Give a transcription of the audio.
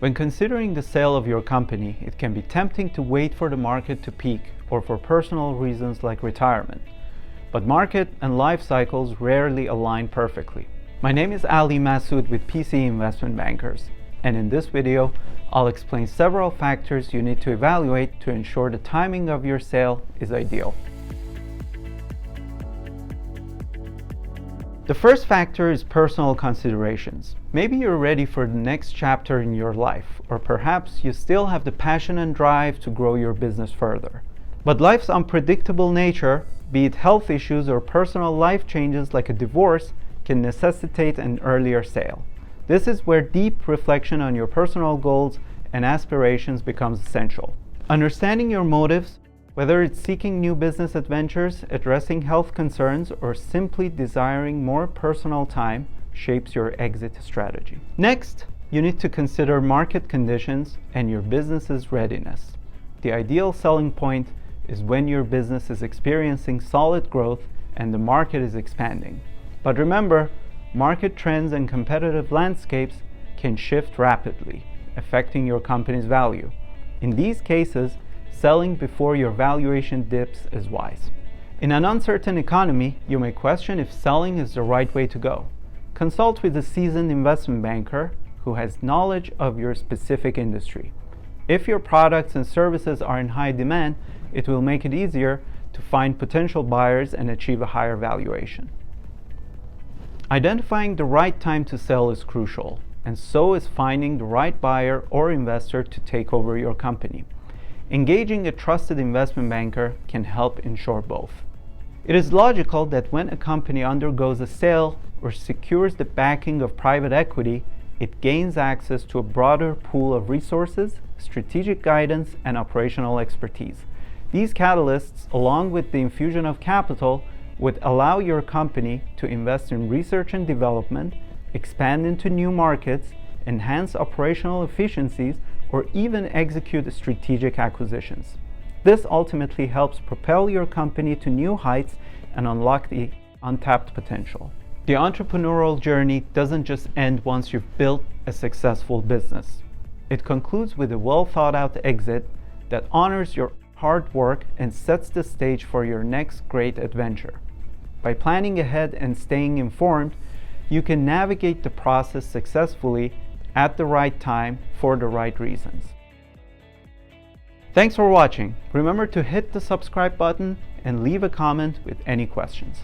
When considering the sale of your company, it can be tempting to wait for the market to peak or for personal reasons like retirement. But market and life cycles rarely align perfectly. My name is Ali Masood with PC Investment Bankers, and in this video, I'll explain several factors you need to evaluate to ensure the timing of your sale is ideal. The first factor is personal considerations. Maybe you're ready for the next chapter in your life, or perhaps you still have the passion and drive to grow your business further. But life's unpredictable nature, be it health issues or personal life changes like a divorce, can necessitate an earlier sale. This is where deep reflection on your personal goals and aspirations becomes essential. Understanding your motives, whether it's seeking new business adventures, addressing health concerns, or simply desiring more personal time, shapes your exit strategy. Next, you need to consider market conditions and your business's readiness. The ideal selling point is when your business is experiencing solid growth and the market is expanding. But remember, market trends and competitive landscapes can shift rapidly, affecting your company's value. In these cases, selling before your valuation dips is wise. In an uncertain economy, you may question if selling is the right way to go. Consult with a seasoned investment banker who has knowledge of your specific industry. If your products and services are in high demand, it will make it easier to find potential buyers and achieve a higher valuation. Identifying the right time to sell is crucial, and so is finding the right buyer or investor to take over your company. Engaging a trusted investment banker can help ensure both. It is logical that when a company undergoes a sale or secures the backing of private equity, it gains access to a broader pool of resources, strategic guidance, and operational expertise. These catalysts, along with the infusion of capital, would allow your company to invest in research and development, expand into new markets, enhance operational efficiencies, or even execute strategic acquisitions. This ultimately helps propel your company to new heights and unlock the untapped potential. The entrepreneurial journey doesn't just end once you've built a successful business. It concludes with a well-thought-out exit that honors your hard work and sets the stage for your next great adventure. By planning ahead and staying informed, you can navigate the process successfully at the right time for the right reasons. Thanks for watching. Remember to hit the subscribe button and leave a comment with any questions.